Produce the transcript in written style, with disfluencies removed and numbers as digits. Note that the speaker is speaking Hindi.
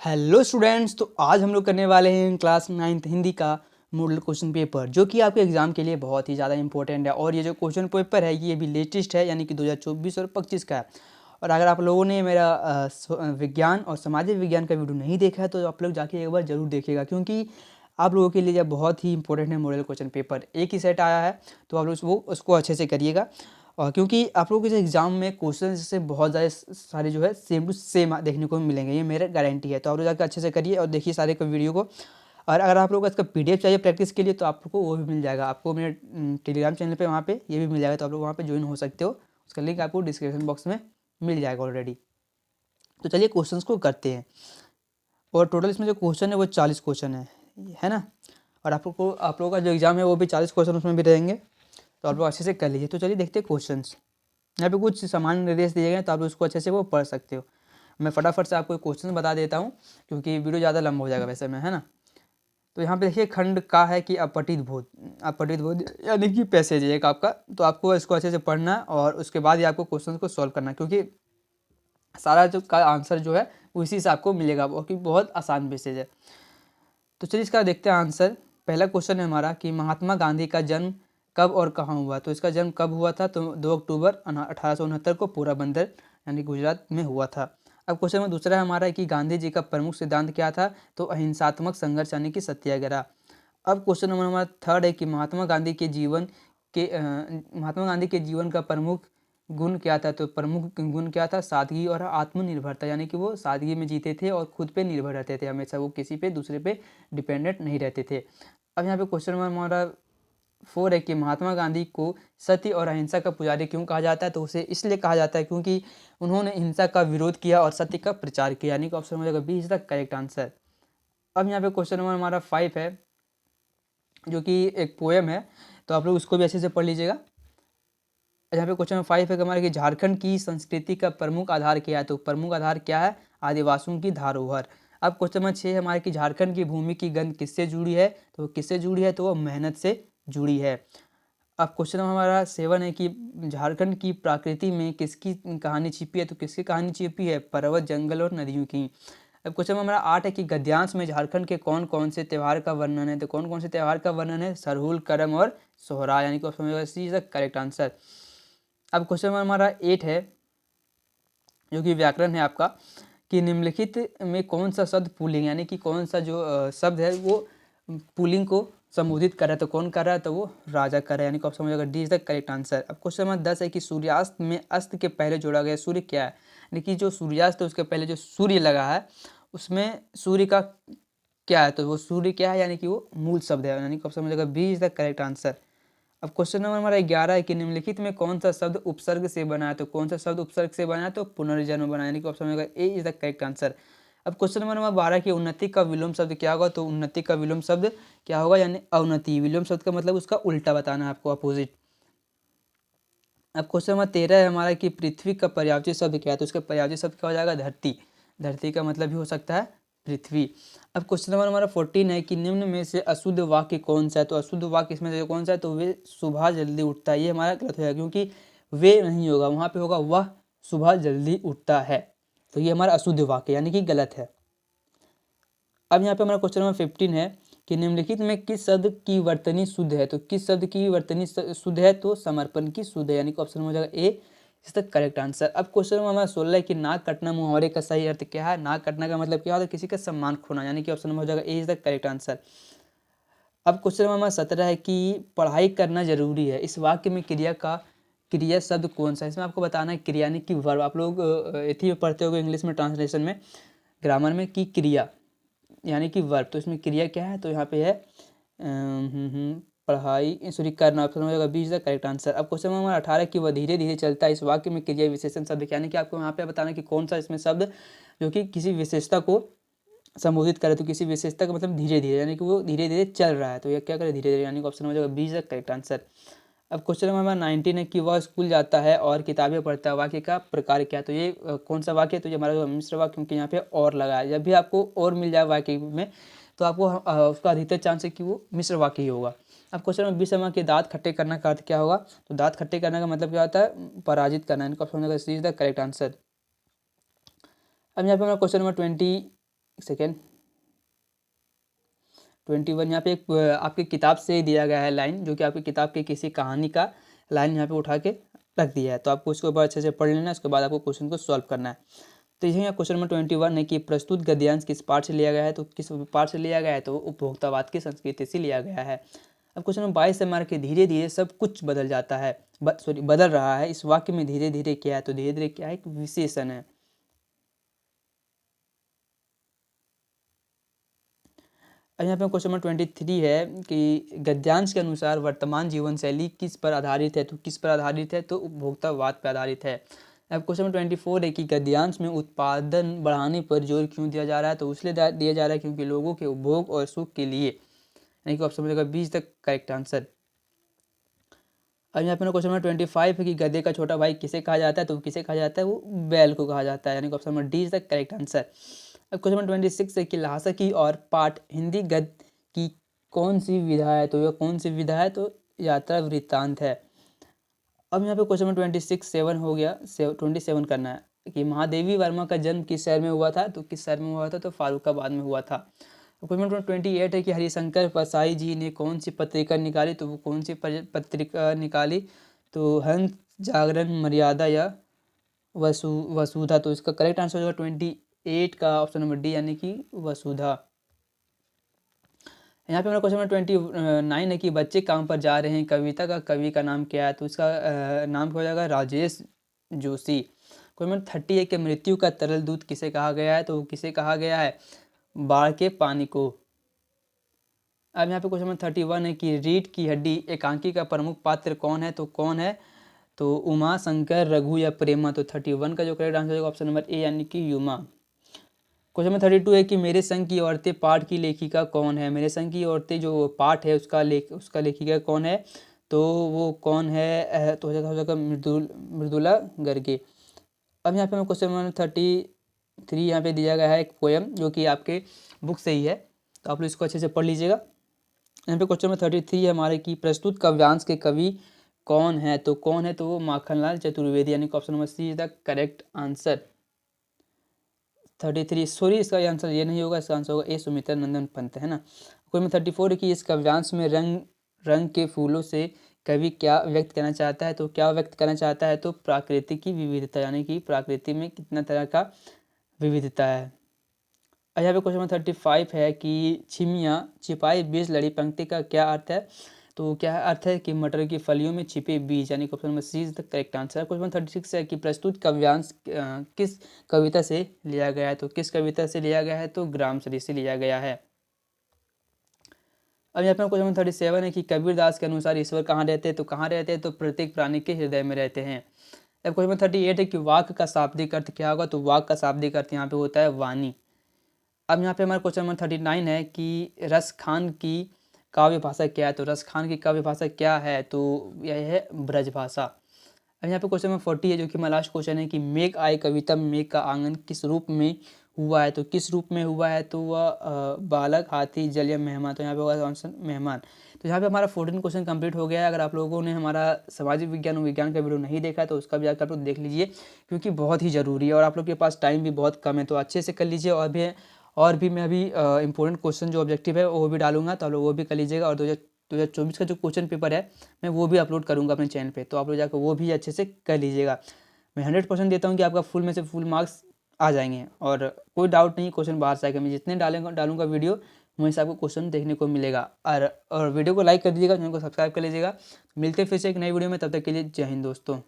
हेलो स्टूडेंट्स, तो आज हम लोग करने वाले हैं क्लास 9th हिंदी का मॉडल क्वेश्चन पेपर, जो कि आपके एग्ज़ाम के लिए बहुत ही ज़्यादा इंपॉर्टेंट है। और ये जो क्वेश्चन पेपर है ये भी लेटेस्ट है, यानी कि 2024 और 25 का है। और अगर आप लोगों ने मेरा विज्ञान और सामाजिक विज्ञान का वीडियो नहीं देखा है तो आप लोग जाके एक बार ज़रूर देखिएगा, क्योंकि आप लोगों के लिए यह बहुत ही इंपॉर्टेंट है। मॉडल क्वेश्चन पेपर एक ही सेट आया है, तो आप लोग उसको अच्छे से करिएगा। और क्योंकि आप लोगों के एग्ज़ाम में क्वेश्चन से बहुत ज़्यादा सारे जो है सेम टू सेम देखने को मिलेंगे, ये मेरा गारंटी है। तो आप लोग जाकर अच्छे से करिए और देखिए सारे का वीडियो को। और अगर आप लोग को इसका पीडीएफ चाहिए प्रैक्टिस के लिए तो आपको वो भी मिल जाएगा, आपको मेरे टेलीग्राम चैनल पे वहाँ पे ये भी मिल जाएगा, तो आप लोग वहाँ पे ज्वाइन हो सकते हो। उसका लिंक आपको डिस्क्रिप्शन बॉक्स में मिल जाएगा ऑलरेडी। तो चलिए क्वेश्चंस को करते हैं। और टोटल इसमें जो क्वेश्चन है वो 40 क्वेश्चन है ना। और आप लोगों का जो एग्ज़ाम है वो भी 40 क्वेश्चन उसमें भी रहेंगे, तो आप लोग अच्छे से कर लीजिए। तो चलिए देखते हैं क्वेश्चंस। यहाँ पे कुछ सामान्य निर्देश दिए गए हैं, तो आप उसको अच्छे से वो पढ़ सकते हो। मैं फटाफट से आपको क्वेश्चन बता देता हूँ, क्योंकि वीडियो ज़्यादा लंबा हो जाएगा वैसे में, है ना। तो यहाँ पे देखिए खंड का है कि अपठित बोध यानी कि पैसेज है एक आपका। तो आपको इसको अच्छे से पढ़ना और उसके बाद ही आपको क्वेश्चन को सॉल्व करना, क्योंकि सारा जो का आंसर जो है उसी से आपको मिलेगा, वो कि बहुत आसान मैसेज है। तो चलिए इसका देखते हैं आंसर। पहला क्वेश्चन है हमारा कि महात्मा गांधी का जन्म कब और कहाँ हुआ। तो इसका जन्म कब हुआ था, तो 2 अक्टूबर 1869 को पोरबंदर यानी गुजरात में हुआ था। अब क्वेश्चन में दूसरा है हमारा कि गांधी जी का प्रमुख सिद्धांत क्या था, तो अहिंसात्मक संघर्ष यानी कि सत्याग्रह। अब क्वेश्चन नंबर हमारा थर्ड है कि महात्मा गांधी के जीवन का प्रमुख गुण क्या था। तो प्रमुख गुण क्या था, सादगी और आत्मनिर्भरता, यानी कि वो सादगी में जीते थे और खुद पे निर्भर रहते थे, हमेशा वो किसी पे दूसरे पे डिपेंडेंट नहीं रहते थे। अब यहाँ पे क्वेश्चन नंबर हमारा 4 है कि महात्मा गांधी को सत्य और अहिंसा का पुजारी क्यों कहा जाता है। तो उसे इसलिए कहा जाता है क्योंकि उन्होंने हिंसा का विरोध किया और सत्य का प्रचार किया, यानी कि ऑप्शन हो जाएगा B is the correct answer. अब यहाँ पे क्वेश्चन नंबर हमारा 5 है, जो कि एक पोएम है, तो आप लोग उसको भी अच्छे से पढ़ लीजिएगा। यहाँ पे क्वेश्चन नंबर 5 है कि हमारे कि झारखंड की संस्कृति का प्रमुख आधार क्या है। तो प्रमुख आधार क्या है, आदिवासियों की धरोहर। अब क्वेश्चन नंबर 6 है हमारे कि झारखंड की भूमि की गंध किससे जुड़ी है। तो किससे जुड़ी है, तो वो मेहनत से जुड़ी है। अब क्वेश्चन नंबर हमारा 7 है कि झारखंड की प्रकृति में किसकी कहानी छिपी है। तो किसकी कहानी छिपी है, पर्वत, जंगल और नदियों की। अब क्वेश्चन नंबर हमारा 8 है कि गद्यांश में झारखंड के कौन कौन से त्यौहार का वर्णन है। तो कौन कौन से त्यौहार का वर्णन है, सरहुल, करम और सोहराय, यानी कि option C is the correct answer. अब क्वेश्चन नंबर हमारा 8 है, जो कि व्याकरण है आपका, कि निम्नलिखित में कौन सा शब्द पुल्लिंग, यानी कि कौन सा जो शब्द है वो पुल्लिंग को संबोधित कर रहा है। तो कौन कर रहा है, तो वो राजा कर रहा है, यानी कि ऑप्शन हो जाएगा D is the correct answer. अब क्वेश्चन नंबर 10 है कि सूर्यास्त में अस्त के पहले जोड़ा गया सूर्य क्या है। यानी कि जो सूर्यास्त है उसके पहले जो सूर्य लगा है उसमें सूर्य का क्या है, तो वो सूर्य क्या है, यानी कि वो मूल शब्द है, यानी कि ऑप्शन हो जाएगा B is the correct answer. अब क्वेश्चन नंबर हमारा 11 है कि निम्नलिखित में कौन सा शब्द उपसर्ग से बना है। तो कौन सा शब्द उपसर्ग से बना है, तो पुनर्जन्म बना है, यानी कि ऑप्शन होगा ए इज द करेक्ट आंसर। अब क्वेश्चन नंबर 12 की उन्नति का विलोम शब्द क्या होगा। तो उन्नति का विलोम शब्द क्या होगा, यानी अवनति। विलोम शब्द का मतलब उसका उल्टा बताना है आपको, अपोजिट। अब क्वेश्चन नंबर 13 है हमारा कि पृथ्वी का पर्यायवाची शब्द क्या है। तो उसका पर्यायवाची शब्द क्या हो जाएगा, धरती। धरती का मतलब भी हो सकता है पृथ्वी। अब क्वेश्चन नंबर हमारा 14 है कि निम्न में से अशुद्ध वाक्य कौन सा है। तो अशुद्ध वाक्य इसमें से कौन सा है, तो वे सुबह जल्दी उठता है। ये हमारा गलत हो जाएगा, क्योंकि वे नहीं होगा, वहाँ पे होगा वह सुबह जल्दी उठता है। तो ये हमारा अशुद्ध वाक्य यानी कि गलत है। अब यहाँ पे हमारा क्वेश्चन नंबर 15 है कि निम्नलिखित में किस शब्द की वर्तनी शुद्ध है। तो किस शब्द की वर्तनी शुद्ध है, तो समर्पण की शुद्ध है, यानी कि ऑप्शन हो जाएगा ए इस तक करेक्ट आंसर। अब क्वेश्चन नंबर हमारा 16 है कि नाक कटना मुहावरे का सही अर्थ क्या है। नाक कटना का मतलब क्या होता है, किसी का सम्मान खोना, यानी कि ऑप्शन हो जाएगा ए इज द करेक्ट आंसर। अब क्वेश्चन नंबर हमारा 17 है कि पढ़ाई करना जरूरी है, इस वाक्य में क्रिया शब्द कौन सा है। इसमें आपको बताना है क्रिया यानी कि वर्ब। आप लोग इतनी पढ़ते होंगे इंग्लिश में ट्रांसलेशन में, ग्रामर में, कि क्रिया यानी कि वर्ब। तो इसमें क्रिया क्या है, तो यहाँ पे है पढ़ाई सॉरी करना, ऑप्शन हो जाएगा B is the correct answer. अब क्वेश्चन नंबर 18 कि वह धीरे धीरे चलता है, इस वाक्य में क्रिया विशेषण शब्द क्या, यानी कि आपको यहाँ पे बताना कि कौन सा इसमें शब्द जो कि किसी विशेषता को संबोधित करे। तो किसी विशेषता का मतलब धीरे धीरे, यानी कि वो धीरे धीरे चल रहा है, तो ये क्या करे, धीरे धीरे, यानी कि ऑप्शन हो जाएगा B is the correct answer. अब क्वेश्चन नंबर हमारा 19 है कि वह स्कूल जाता है और किताबें पढ़ता है, वाक्य का प्रकार क्या है। तो ये कौन सा वाक्य है, तो ये हमारा मिश्र वाक्य, क्योंकि यहाँ पे और लगा है। जब भी आपको और मिल जाए वाक्य में तो आपको उसका अधिकतर चांस है कि वो मिश्र वाक्य ही होगा। अब क्वेश्चन नंबर 20 है कि दांत खट्टे करना का अर्थ क्या होगा। तो दांत खट्टे करने का मतलब क्या होता है, पराजित करना, इनका ऑप्शन होगा सी इज द करेक्ट आंसर। अब यहाँ पे हमारा क्वेश्चन नंबर 21 सेकेंड 21 यहाँ पे एक आपकी किताब से दिया गया है लाइन, जो कि आपकी किताब की किसी कहानी का लाइन यहाँ पे उठा के रख दिया है। तो आपको इसको ऊपर अच्छे से पढ़ लेना है, उसके बाद आपको क्वेश्चन को सॉल्व करना है। तो यही क्वेश्चन नंबर 21 है कि प्रस्तुत गद्यांश किस पाठ से लिया गया है। तो किस पाठ से लिया गया है, तो उपभोक्तावाद की संस्कृति से लिया गया है। अब क्वेश्चन नंबर 22 से हमारा कि धीरे धीरे सब कुछ बदल जाता है, बदल रहा है। इस वाक्य में धीरे धीरे क्या है, तो धीरे धीरे क्या है, एक विशेषण है। यहाँ पे क्वेश्चन नंबर 23 है कि गद्यांश के अनुसार वर्तमान जीवन शैली किस पर आधारित है। तो किस पर आधारित है, तो उपभोक्तावाद पर आधारित है। अब क्वेश्चन नंबर 24 है कि गद्यांश में उत्पादन बढ़ाने पर जोर क्यों दिया जा रहा है। तो इसलिए दिया जा रहा है क्योंकि लोगों के उपभोग और सुख के लिए, यानी कि ऑप्शन मिलेगा 20 तक करेक्ट आंसर। अब यहाँ पे क्वेश्चन नंबर 25 है कि गधे का छोटा भाई किसे कहा जाता है। तो किसे कहा जाता है, वो बैल को कहा जाता है, यानी कि option number D is the correct answer. अब क्वेश्चन नंबर 26 है कि लहासा की और पाठ हिंदी गद्य की कौन सी विधा है। तो यह कौन सी विधा है, तो यात्रा वृत्तांत है। अब यहाँ पे क्वेश्चन नंबर 27 हो गया, 27 करना है कि महादेवी वर्मा का जन्म किस शहर में हुआ था। तो किस शहर में हुआ था, तो फारुखाबाद में हुआ था। क्वेश्चन नंबर 28 है कि हरिशंकर परसाई जी ने कौन सी पत्रिका निकाली। तो वो कौन सी पत्रिका निकाली, तो हंस, जागरण, मर्यादा या वसुधा। तो इसका करेक्ट आंसर होगा 28 का ऑप्शन नंबर डी, यानी कि वसुधा। यहाँ पे हमारा क्वेश्चन नंबर 29 है कि बच्चे काम पर जा रहे हैं, कविता का कवि का नाम क्या है। तो इसका नाम क्या हो जाएगा, राजेश जोशी। क्वेश्चन नंबर 30 है कि मृत्यु का तरल दूध किसे कहा गया है। तो किसे कहा गया है, बाढ़ के पानी को। अब यहाँ पे क्वेश्चन नंबर 31 है कि रीढ़ की हड्डी एकांकी का प्रमुख पात्र कौन है। तो कौन है, तो उमा, शंकर, रघु या प्रेमा। तो 31 का जो करेक्ट आंसर होगा ऑप्शन नंबर ए, यानी कि युमा। क्वेश्चन नंबर 32 है कि मेरे संग की औरतें पाठ की लेखिका कौन है। मेरे संग की औरतें जो पाठ है उसका लेखिका कौन है, तो वो कौन है, तो हो जाएगा मृदुला गर्गे। अब यहाँ पे हमें क्वेश्चन नंबर 33 यहाँ पे दिया गया है एक पोएम, जो कि आपके बुक से ही है, तो आप लोग इसको अच्छे से पढ़ लीजिएगा। यहाँ पे क्वेश्चन नंबर 33 है हमारे कि प्रस्तुत काव्यांश के कवि कौन है। तो कौन है, तो वो माखनलाल चतुर्वेदी, यानी कि option number C is the correct answer. 33 sorry, इसका आंसर ये नहीं होगा, इसका आंसर होगा ए, सुमित्रा नंदन पंत, है ना। क्वेश्चन नंबर 34 कि इस काव्यांश में रंग रंग के फूलों से कवि क्या व्यक्त करना चाहता है। तो क्या व्यक्त करना चाहता है, तो प्रकृति की विविधता, यानी कि प्रकृति में कितना तरह का विविधता है। यहाँ पे क्वेश्चन नंबर 35 है कि छिमिया छिपाई बीज लड़ी पंक्ति का क्या अर्थ है। तो क्या अर्थ है कि मटर की फलियों में छिपे बीज, यानी कि option number C is the correct answer. Question number 36 है कि प्रस्तुत काव्यांश किस कविता से लिया गया है। तो किस कविता से लिया गया है, तो ग्रामसरी से लिया गया है। अब यहाँ पे क्वेश्चन नंबर 37 है कि कबीरदास के अनुसार ईश्वर कहाँ रहते हैं। तो कहाँ रहते हैं, तो प्रत्येक प्राणी के हृदय में रहते हैं। अब क्वेश्चन नंबर 38 है कि वाक का शाब्दिक अर्थ क्या होगा। तो वाक का शाब्दिक अर्थ यहाँ पे होता है वाणी। अब यहाँ पे हमारा क्वेश्चन नंबर 39 है कि रसखान की काव्य भाषा क्या है। तो रसखान की काव्य भाषा क्या है, तो यह है ब्रज भाषा। अब यहाँ पे क्वेश्चन नंबर 40 है, जो कि हमारा लास्ट क्वेश्चन है कि मेघ आए कविता में मेघ का आंगन किस रूप में हुआ है। तो किस रूप में हुआ है, तो वह बालक, हाथी, जल या मेहमान। तो यहाँ पे होगा आंसर मेहमान। तो यहाँ पे हमारा 14 क्वेश्चन कंप्लीट हो गया है। अगर आप लोगों ने हमारा सामाजिक विज्ञान और विज्ञान का वीडियो नहीं देखा है, तो उसका भी जाकर आप लोग देख लीजिए, क्योंकि बहुत ही ज़रूरी है और आप लोग के पास टाइम भी बहुत कम है, तो अच्छे से कर लीजिए। और भी मैं अभी इंपॉर्टेंट क्वेश्चन जो ऑब्जेक्टिव है वो भी डालूंगा, तो आप लोग वो भी कर लीजिएगा। और 2024 का जो क्वेश्चन पेपर है मैं वो भी अपलोड करूंगा अपने चैनल पे, तो आप लोग जाकर वो भी अच्छे से कर लीजिएगा। मैं 100% देता हूँ कि आपका फुल में से फुल मार्क्स आ जाएंगे, और कोई डाउट नहीं, क्वेश्चन बाहर से आएगा। मैं जितने डालूंगा वीडियो वहीं से आपको क्वेश्चन देखने को मिलेगा। और वीडियो को लाइक कर दीजिएगा, चैनल को सब्सक्राइब कर लीजिएगा। मिलते फिर से एक नई वीडियो में, तब तक के लिए जय हिंद दोस्तों।